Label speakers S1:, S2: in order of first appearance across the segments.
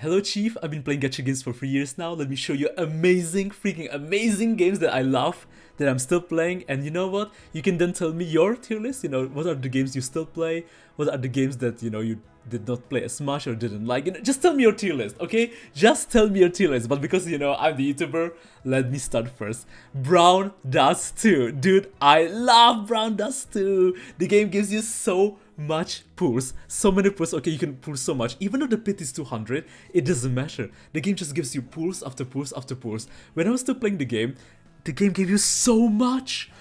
S1: Hello Chief, I've been playing gacha games for 3 years now. Let me show you amazing, freaking amazing games that I love, that I'm still playing. And you know what? You can then tell me your tier list. You know, what are the games you still play? What are the games that, you know, you did not play as much or didn't like? You know, just tell me your tier list, okay? Just tell me your tier list. But because, you know, I'm the YouTuber, let me start first. Brown Dust 2. Dude, I love Brown Dust 2. The game gives you so much pulls, so many pulls. Okay, you can pull so much. Even though the pit is 200, it doesn't matter. The game just gives you pulls after pulls after pulls. When I was still playing the game gave you so much.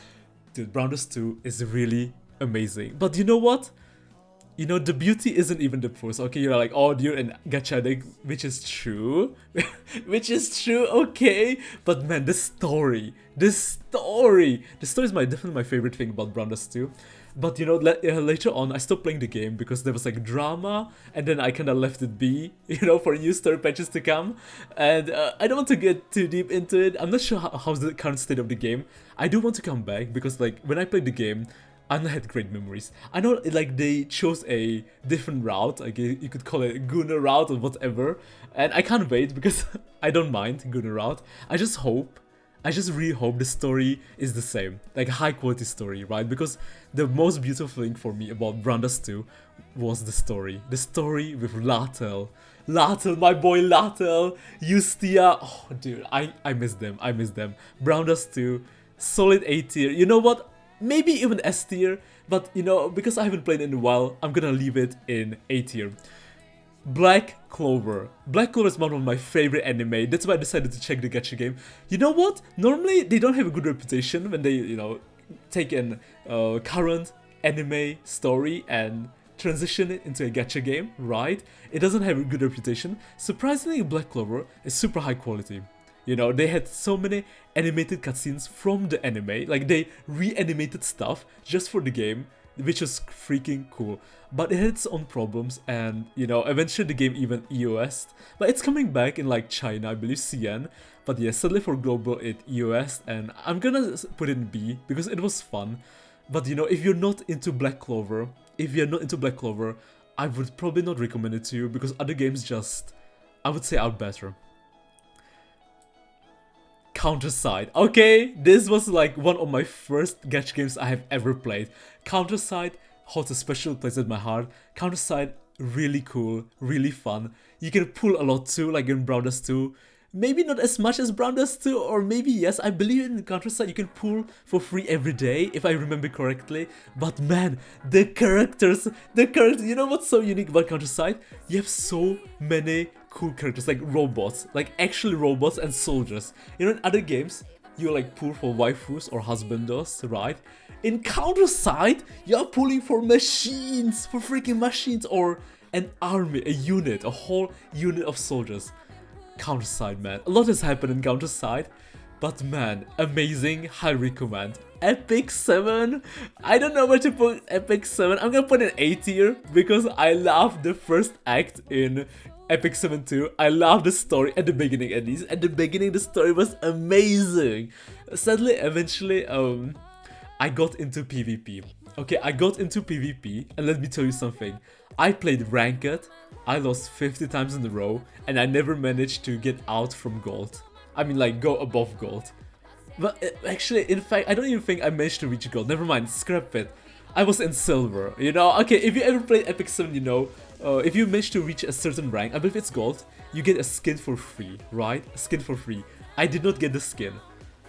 S1: Dude, Brown Dust 2 is really amazing. But you know what? You know, the beauty isn't even the pulls. Okay, you're like, oh, you're in gacha deck, which is true. Which is true, okay. But man, the story is definitely my favorite thing about Brown Dust 2. But you know, later on, I stopped playing the game because there was like drama, and then I kind of left it be, you know, for new story patches to come. And I don't want to get too deep into it. I'm not sure how's the current state of the game. I do want to come back because like when I played the game, I had great memories. I know like they chose a different route, like you could call it Gunner route or whatever, and I can't wait because I don't mind Gunner route. I just really hope the story is the same, like a high quality story, right? Because the most beautiful thing for me about Brown Dust 2 was the story. The story with Latel, my boy Latel, Justia. Oh dude, I miss them. Brown Dust 2, solid A tier. You know what? Maybe even S tier, but you know, because I haven't played it in a while, I'm gonna leave it in A tier. Black Clover. Black Clover is one of my favorite anime. That's why I decided to check the gacha game. You know what? Normally they don't have a good reputation when they, you know, take an current anime story and transition it into a gacha game, right? It doesn't have a good reputation. Surprisingly, Black Clover is super high quality. You know, they had so many animated cutscenes from the anime, like they re-animated stuff just for the game, which was freaking cool. But it had its own problems, and you know, eventually the game even EOS'd. But it's coming back in like China, I believe CN. But yeah, sadly for global it EOS'd, and I'm gonna put it in B because it was fun. But you know, if you're not into Black Clover, I would probably not recommend it to you because other games just, I would say, are better. CounterSide. Okay, this was like one of my first gacha games I have ever played. CounterSide holds a special place in my heart. CounterSide, really cool, really fun. You can pull a lot too, like in Brown Dust 2. Maybe not as much as Brown Dust 2, or maybe yes, I believe in CounterSide you can pull for free every day, if I remember correctly. But man, the characters, you know what's so unique about CounterSide? You have so many cool characters, like robots, like actual robots and soldiers. You know, in other games, you like pull for waifus or husbandos, right? In CounterSide, you're pulling for machines, for freaking machines, or an army, a unit, a whole unit of soldiers. CounterSide, man. A lot has happened in CounterSide, but man, amazing, high recommend. Epic 7? I don't know where to put Epic 7. I'm gonna put an A tier because I love the first act in Epic 7 too. I love the story at the beginning, at least. At the beginning, the story was amazing. Sadly, eventually, I got into PvP. Okay, I got into PvP, and let me tell you something. I played Ranked, I lost 50 times in a row, and I never managed to get out from gold. I mean, like, go above gold. But actually, in fact, I don't even think I managed to reach gold. Never mind, scrap it. I was in silver, you know? Okay, if you ever played Epic 7, you know, if you manage to reach a certain rank, I believe it's gold, you get a skin for free, right? A skin for free. I did not get the skin,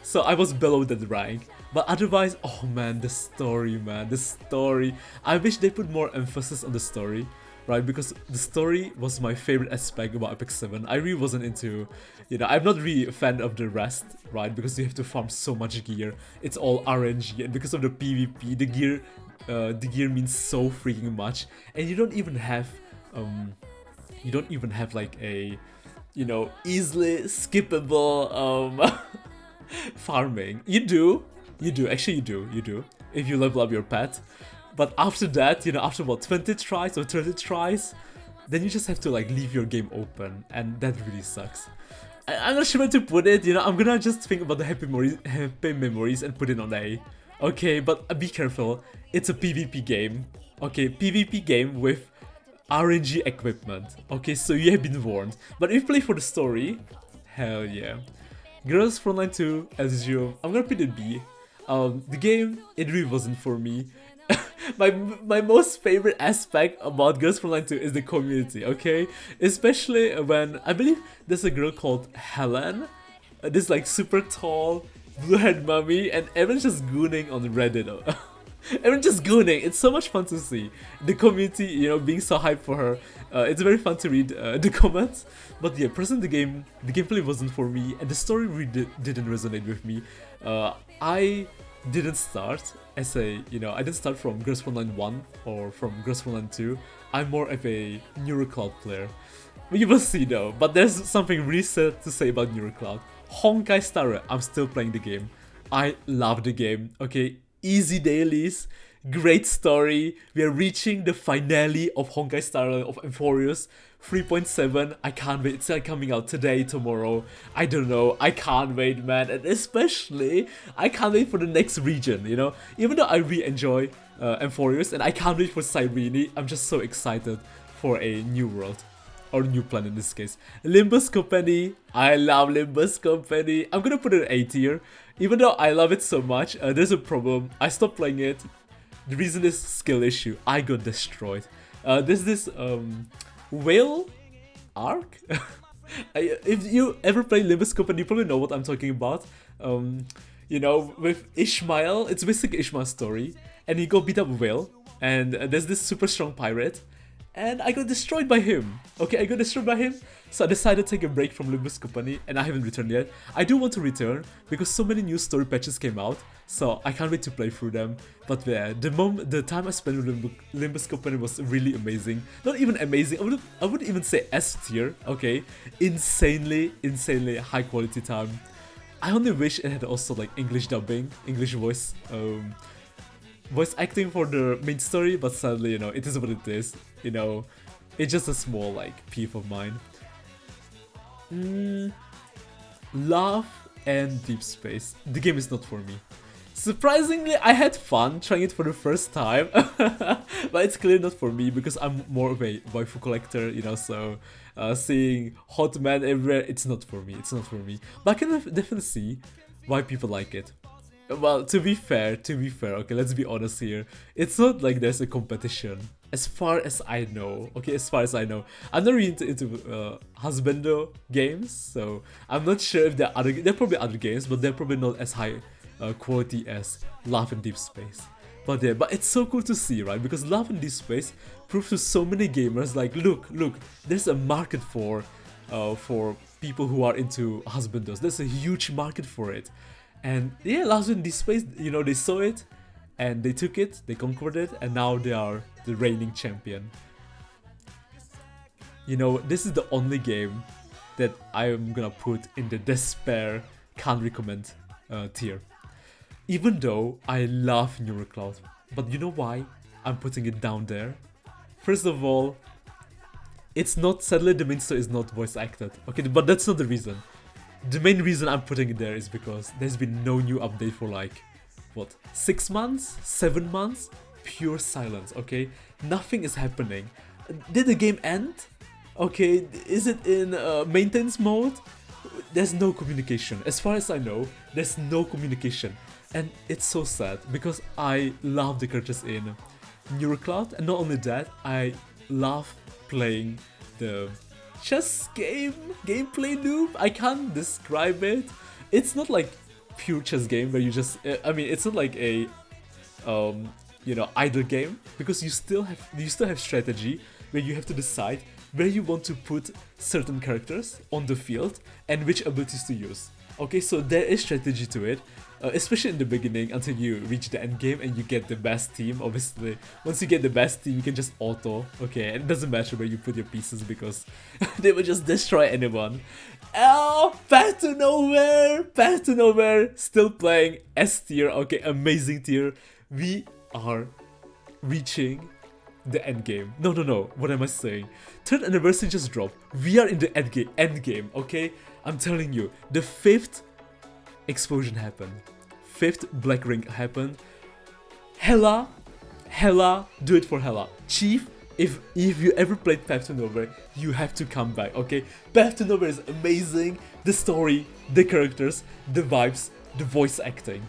S1: so I was below that rank. But otherwise, oh man, the story, man, the story. I wish they put more emphasis on the story, right? Because the story was my favorite aspect about Epic 7. I really wasn't into, you know, I'm not really a fan of the rest, right? Because you have to farm so much gear. It's all RNG, and because of the PvP, the gear means so freaking much. And you don't even have like a, you know, easily skippable farming. You do, actually you do, if you level up your pet. But after that, you know, after what, 20 tries or 30 tries, then you just have to like leave your game open, and that really sucks. I'm not sure where to put it, you know, I'm gonna just think about the happy memories and put it on A. Okay, but be careful, it's a PvP game. Okay, PvP game with RNG equipment. Okay, so you have been warned. But if you play for the story, hell yeah. Girls Frontline 2, as usual, I'm gonna put it B. The game, it really wasn't for me. my most favorite aspect about Girls Frontline 2 is the community, okay? Especially when, I believe there's a girl called Helen, this like super tall, blue-haired mummy, and everyone's just gooning on Reddit. Everyone's just gooning. It's so much fun to see. The community, you know, being so hyped for her. It's very fun to read the comments. But yeah, personally the gameplay wasn't for me, and the story really didn't resonate with me. I didn't start as a, you know, I didn't start from Girls Frontline 1 or from Girls Frontline 2. I'm more of a NeuroCloud player. You will see though, but there's something really sad to say about NeuroCloud. Honkai Star, I'm still playing the game. I love the game, okay? Easy dailies, great story. We are reaching the finale of Honkai Star Rail of Euphorius 3.7. I can't wait. It's like coming out today, tomorrow. I don't know. I can't wait, man. And especially, I can't wait for the next region, you know? Even though I really enjoy Euphorius and I can't wait for Cyrene, I'm just so excited for a new world. Or new planet in this case. Limbus Company. I love Limbus Company. I'm gonna put it in A tier. Even though I love it so much, there's a problem. I stopped playing it. The reason is skill issue. I got destroyed. There's this whale arc. If you ever play Limbus Company, you probably know what I'm talking about. You know, with Ishmael, it's basically Ishmael's story. And he got beat up with whale. And there's this super strong pirate. And I got destroyed by him. Okay, I got destroyed by him. So I decided to take a break from Limbus Company, and I haven't returned yet. I do want to return because so many new story patches came out, so I can't wait to play through them. But yeah, the time I spent with Limbus Company was really amazing. Not even amazing, I wouldn't even say S tier, okay? Insanely high quality time. I only wish it had also like English dubbing, English voice acting for the main story, but sadly, you know, it is what it is. You know, it's just a small like peeve of mine. Love and Deepspace. The game is not for me. Surprisingly, I had fun trying it for the first time, but it's clearly not for me because I'm more of a waifu collector, you know, so seeing hot men everywhere, it's not for me, But I can definitely see why people like it. Well, to be fair, okay, let's be honest here. It's not like there's a competition. As far as I know, okay, I'm not really into husbando games, so I'm not sure if there are probably other games, but they're probably not as high quality as Love and Deepspace. But yeah, but it's so cool to see, right? Because Love and Deepspace proves to so many gamers, like, look, there's a market for people who are into husbandos. There's a huge market for it. And yeah, Love and Deepspace, you know, they saw it, and they took it, they conquered it, and now they are the reigning champion. You know, this is the only game that I am gonna put in the despair, can't recommend tier. Even though I love NeuroCloud, but you know why I'm putting it down there? First of all, it's not, sadly the main story is not voice acted, okay, but that's not the reason. The main reason I'm putting it there is because there's been no new update for like, what, 6 months? 7 months? Pure silence, okay? Nothing is happening. Did the game end? Okay, is it in maintenance mode? There's no communication. As far as I know, there's no communication. And it's so sad because I love the characters in NeuroCloud, and not only that, I love playing the chess gameplay loop. I can't describe it. It's not like pure chess game where you just I mean, it's not like a you know, idle game, because you still have strategy where you have to decide where you want to put certain characters on the field and which abilities to use. Okay, so there is strategy to it, especially in the beginning until you reach the end game and you get the best team. Obviously, once you get the best team, you can just auto, okay, and it doesn't matter where you put your pieces because they will just destroy anyone. Oh, back to nowhere, still playing S tier, okay, amazing tier. We are reaching the end game. No, what am I saying? 3rd anniversary just dropped. We are in the end game, okay? I'm telling you, the 5th explosion happened. 5th black ring happened. Hela, do it for Hela. Chief, if you ever played Path to Nowhere, you have to come back, okay? Path to Nowhere is amazing. The story, the characters, the vibes, the voice acting.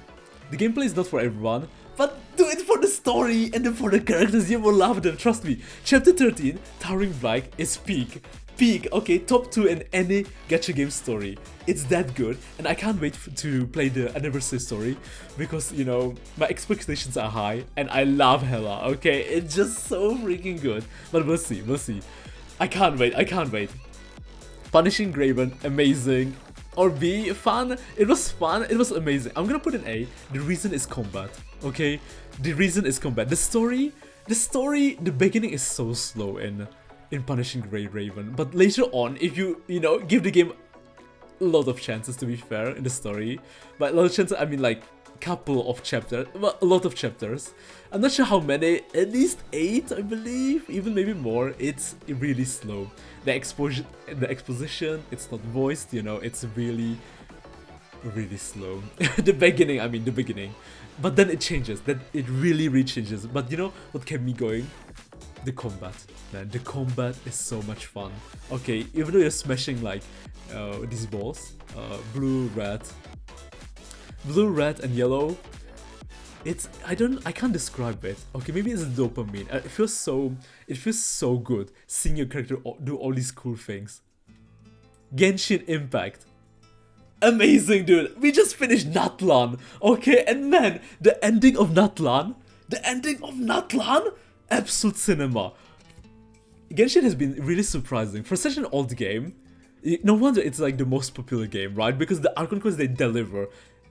S1: The gameplay is not for everyone, but do it for the story and then for the characters. You will love them, trust me. Chapter 13, Towering Black, is peak. Peak, okay, top 2 in any gacha game story. It's that good, and I can't wait to play the anniversary story because, you know, my expectations are high and I love Hella, okay? It's just so freaking good. But we'll see, we'll see. I can't wait, I can't wait. Punishing Graven, amazing. Or B, fun. It was fun, it was amazing. I'm gonna put an A. The reason is combat, okay? The reason is combat. The story, the beginning is so slow in Punishing Raven, but later on, if you know, give the game a lot of chances, to be fair, in the story, by a lot of chances, I mean like couple of chapters, well, a lot of chapters. I'm not sure how many, at least 8, I believe, even maybe more. It's really slow. The exposition, it's not voiced, you know, it's really slow. The beginning, I mean the beginning, but then it changes. That it really changes. But you know what kept me going? The combat, man. The combat is so much fun. Okay, even though you're smashing like these balls, blue, red, and yellow, it's I can't describe it. Okay, maybe it's dopamine. It feels so good seeing your character do all these cool things. Genshin Impact, amazing, dude. We just finished Natlan, okay, and man, the ending of Natlan, absolute cinema. Genshin has been really surprising. For such an old game, no wonder it's like the most popular game, right? Because the Archon quests they deliver,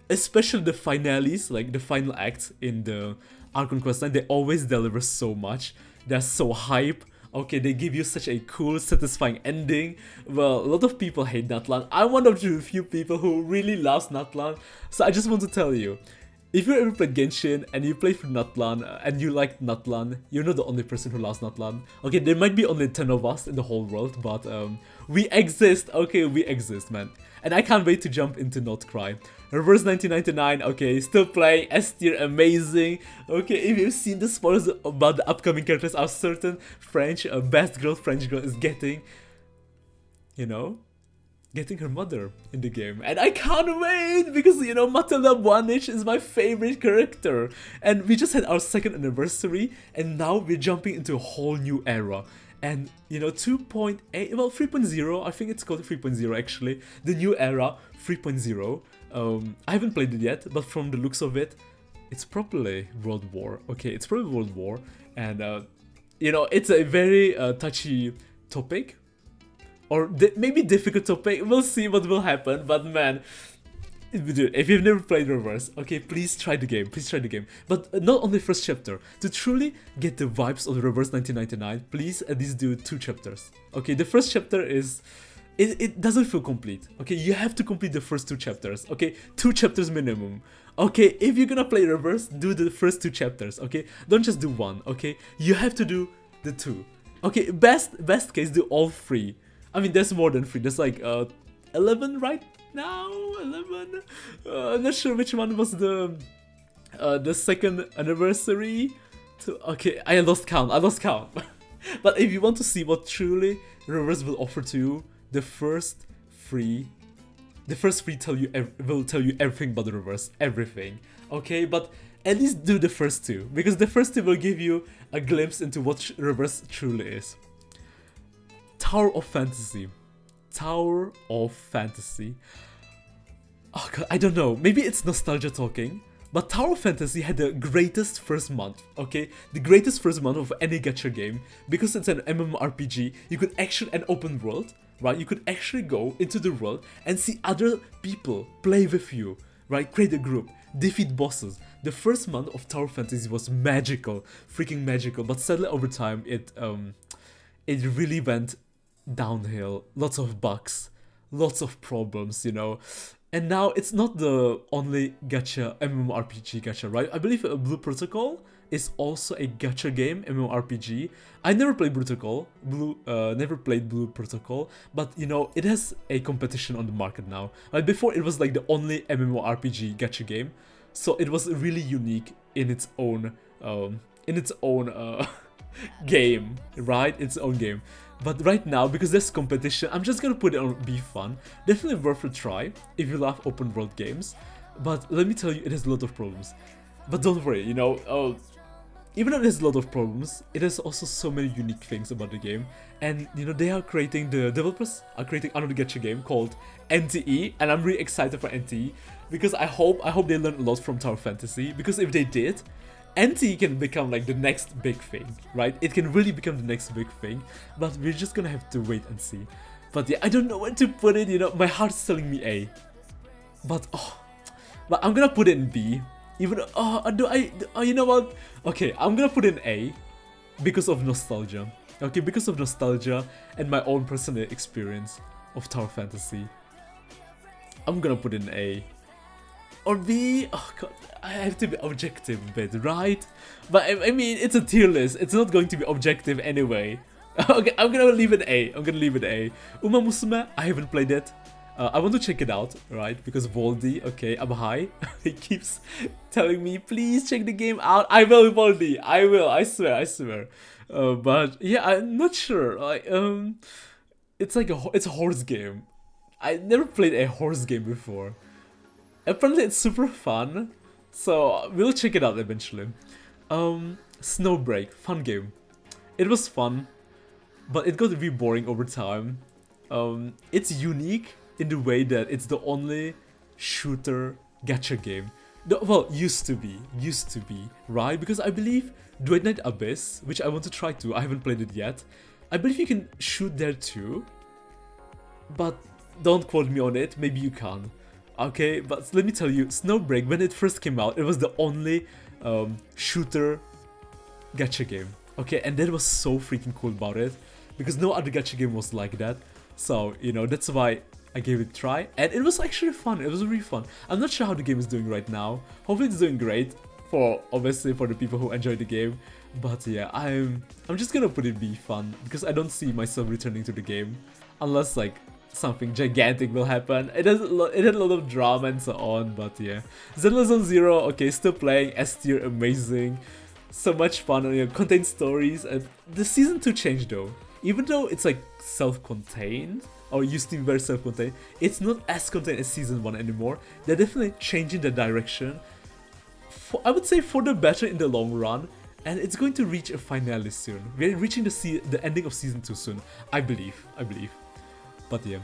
S1: especially the finales, like the final acts in the Archon quest line, they always deliver so much. They're so hype. Okay, they give you such a cool, satisfying ending. Well, a lot of people hate Natlan. I'm one of the few people who really loves Natlan. So I just want to tell you, if you ever played Genshin and you played for Natlan and you liked Natlan, you're not the only person who loves Natlan. Okay, there might be only 10 of us in the whole world, but we exist. Okay, we exist, man. And I can't wait to jump into Not Cry. Reverse 1999, okay, still playing, S tier, amazing. Okay, if you've seen the spoilers about the upcoming characters, I'm certain best girl French girl is getting, you know, getting her mother in the game. And I can't wait because, you know, Matilda Buanich is my favorite character. And we just had our 2nd anniversary and now we're jumping into a whole new era. And, you know, 2.8, well, 3.0, I think it's called 3.0 actually. The new era, 3.0. I haven't played it yet, but from the looks of it, it's probably World War. Okay, it's probably World War. And, you know, it's a very touchy topic. Or maybe difficult topic, we'll see what will happen, but man, dude, if you've never played Reverse, okay, please try the game, But not only first chapter, to truly get the vibes of the Reverse 1999, please at least do 2 chapters. Okay, the first chapter is, it doesn't feel complete, okay, you have to complete the first 2 chapters, okay, 2 chapters minimum. Okay, if you're gonna play Reverse, do the first 2 chapters, okay, don't just do 1, okay, you have to do the 2. Okay, best case, do all 3. I mean, there's more than 3. There's like 11 right now. 11. I'm not sure which one was the 2nd anniversary. Okay, I lost count. But if you want to see what truly Reverse will offer to you, the first 3 will tell you everything about the Reverse, everything. Okay, but at least do the first 2 because the first 2 will give you a glimpse into what Reverse truly is. Tower of Fantasy. Oh god, I don't know. Maybe it's nostalgia talking. But Tower of Fantasy had the greatest first month, okay? The greatest first month of any gacha game. Because it's an MMORPG, you could actually, an open world, right? You could actually go into the world and see other people play with you, right? Create a group, defeat bosses. The first month of Tower of Fantasy was magical, freaking magical. But sadly over time, it really went downhill. Lots of bugs, lots of problems, you know. And now it's not the only gacha MMORPG gacha, right? I believe Blue Protocol is also a gacha game MMORPG. I never played never played Blue Protocol, but you know it has a competition on the market now. Like before, it was like the only MMORPG gacha game, so it was really unique in its own game, right? Its own game. But right now, because there's competition, I'm just gonna put it on Be Fun. Definitely worth a try if you love open world games. But let me tell you, it has a lot of problems. But don't worry, you know, even though there's a lot of problems, it has also so many unique things about the game. And you know, the developers are creating another gacha game called NTE, and I'm really excited for NTE because I hope they learn a lot from Tower Fantasy, because if they did, NTE can become like the next big thing, right? It can really become the next big thing, but we're just gonna have to wait and see. But yeah, I don't know where to put it, you know, my heart's telling me A. But I'm gonna put it in B. Even you know what? Okay, I'm gonna put in A because of nostalgia. Okay, because of nostalgia and my own personal experience of Tower Fantasy. I'm gonna put in A. Or B, oh god, I have to be objective a bit, right? But I mean, it's a tier list, it's not going to be objective anyway. Okay, I'm gonna leave it A, Uma Musume, I haven't played it. I want to check it out, right? Because Voldy, okay, I'm high. He keeps telling me, please check the game out. I will, Voldy, I will, I swear. But yeah, I'm not sure. Like, it's like it's a horse game. I never played a horse game before. Apparently, it's super fun, so we'll check it out eventually. Snowbreak, fun game. It was fun, but it got really boring over time. It's unique in the way that it's the only shooter gacha game. Well, used to be, right? Because I believe Dread Knight Abyss, which I want to try too, I haven't played it yet. I believe you can shoot there too, but don't quote me on it, maybe you can. Okay, but let me tell you, Snowbreak, when it first came out, it was the only shooter gacha game. Okay, and that was so freaking cool about it, because no other gacha game was like that. So, you know, that's why I gave it a try, and it was actually fun. It was really fun. I'm not sure how the game is doing right now. Hopefully it's doing great, obviously for the people who enjoy the game. But yeah, I'm just gonna put it B fun, because I don't see myself returning to the game unless like something gigantic will happen. It had a lot of drama and so on, but yeah. Zenless on 0, okay, still playing. S tier, amazing. So much fun, you know, contained stories. And the season 2 changed though. Even though it's like self-contained, or used to be very self-contained, it's not as contained as season 1 anymore. They're definitely changing the direction, I would say for the better in the long run, and it's going to reach a finale soon. We're reaching the ending of season 2 soon, I believe. But yeah,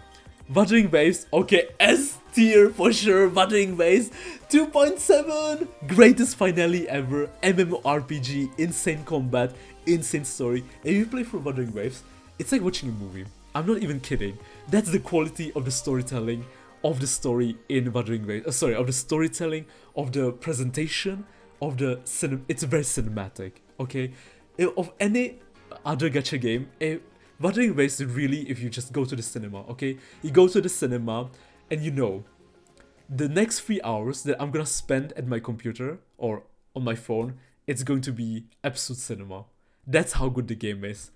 S1: Wuthering Waves, okay, S tier for sure. Wuthering Waves 2.7, greatest finale ever, MMORPG, insane combat, insane story. If you play for Wuthering Waves, it's like watching a movie. I'm not even kidding. That's the quality of the storytelling of the story in Wuthering Waves. Of the storytelling, of the presentation, of the it's very cinematic. Okay, of any other gacha game, Wuthering Waves really, if you just go to the cinema, okay, you go to the cinema, and you know, the next 3 hours that I'm gonna spend at my computer or on my phone, it's going to be absolute cinema. That's how good the game is.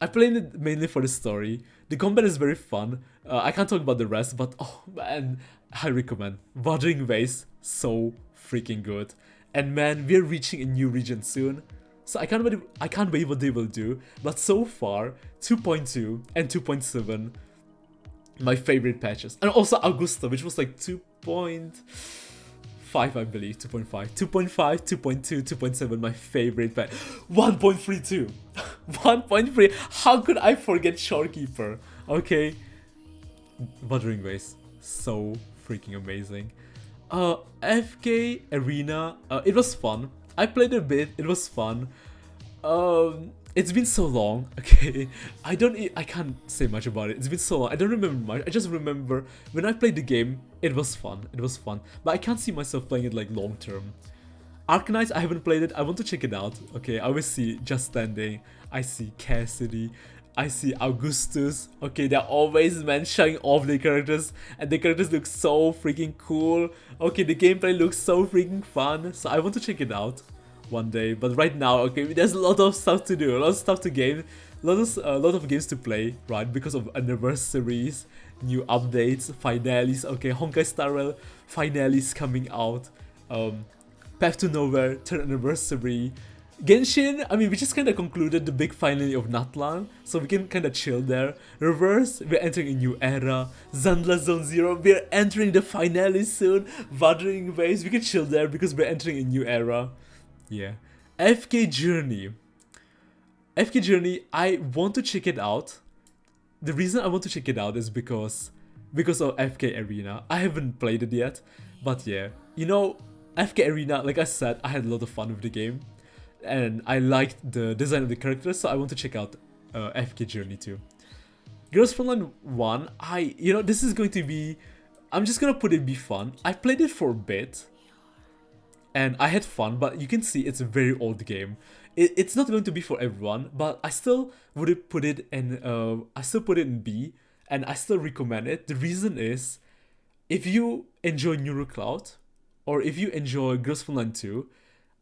S1: I played it mainly for the story. The combat is very fun. I can't talk about the rest, but oh man, I recommend. Wuthering Waves, so freaking good. And man, we're reaching a new region soon. So I can't wait what they will do. But so far, 2.2 and 2.7, my favorite patches. And also Augusta, which was like 2.5, I believe, 2.5, 2.2, 2.7, my favorite patch. 1.32. 1.3. How could I forget Shorekeeper? Okay. Wuthering Waves. So freaking amazing. AFK Arena. It was fun. I played a bit. It was fun. It's been so long. Okay. I can't say much about it. It's been so long. I don't remember much. I just remember when I played the game, it was fun. But I can't see myself playing it like long term. Arknights, I haven't played it. I want to check it out. Okay, I always see Just Standing. I see Cassidy. I see Augustus. Okay, they're always showing off their characters, and the characters look so freaking cool. Okay, the gameplay looks so freaking fun. So I want to check it out one day. But right now, okay, there's a lot of stuff to do, a lot of stuff to game, a lot of games to play, right? Because of anniversaries, new updates, finales. Okay, Honkai Star Rail finales coming out. Path to Nowhere, 3rd anniversary, Genshin, I mean, we just kind of concluded the big finale of Natlan, so we can kind of chill there. Reverse, we're entering a new era. Zenless Zone Zero, we're entering the finale soon. Wuthering Waves, we can chill there because we're entering a new era. Yeah. AFK Journey. AFK Journey, I want to check it out. The reason I want to check it out is because of AFK Arena. I haven't played it yet, but yeah. You know, AFK Arena, like I said, I had a lot of fun with the game. And I liked the design of the characters, so I want to check out AFK Journey too. Girls Frontline 1, this is going to be, I'm just gonna put it be fun. I played it for a bit, and I had fun, but you can see it's a very old game. It's not going to be for everyone, but I still would put it in, B, and I still recommend it. The reason is, if you enjoy NeuroCloud, or if you enjoy Girls Frontline 2,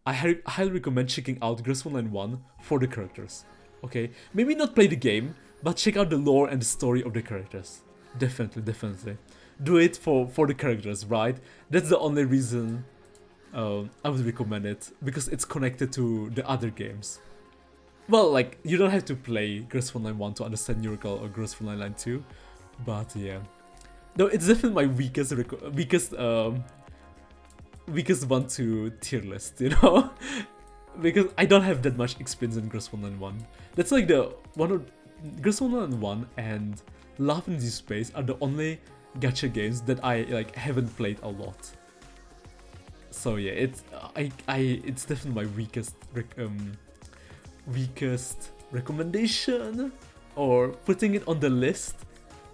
S1: I highly recommend checking out Girls Frontline 1 for the characters. Okay, maybe not play the game, but check out the lore and the story of the characters. Definitely. Do it for the characters, right? That's the only reason I would recommend it, because it's connected to the other games. Well, like, you don't have to play Girls Frontline 1 to understand NeuroCloud or Girls Frontline 2, but yeah. No, it's definitely my weakest one to tier list, you know? Because I don't have that much experience in Girls Frontline 1. That's like Girls Frontline 1 and Love in Deepspace are the only gacha games that I like haven't played a lot. So yeah, it's definitely my weakest recommendation, or putting it on the list,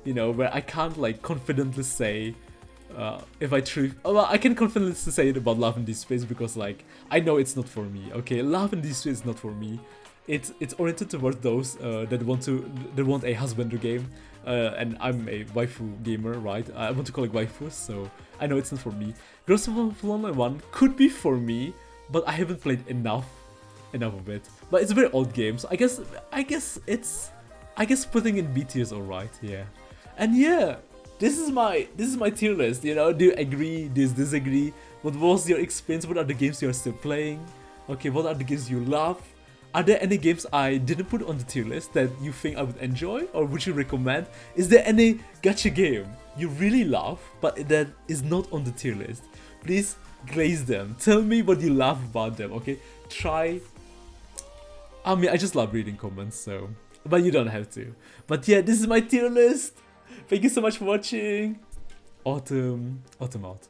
S1: you know, where I can't like confidently say I can confidently say it about Love in Deepspace, because like I know it's not for me. Okay, Love in Deepspace is not for me. It's oriented towards those that want a husbandry game, and I'm a waifu gamer, right? I want to collect waifus, so I know it's not for me. Girls Frontline 1 could be for me, but I haven't played enough of it. But it's a very old game, so I guess putting in B tier is alright. Yeah, and yeah. This is my tier list, you know. Do you agree? Do you disagree? What was your experience? What are the games you are still playing? Okay, what are the games you love? Are there any games I didn't put on the tier list that you think I would enjoy or would you recommend? Is there any gacha game you really love but that is not on the tier list? Please glaze them. Tell me what you love about them, okay? I mean, I just love reading comments, so... But you don't have to. But yeah, this is my tier list. Thank you so much for watching. Autumn out.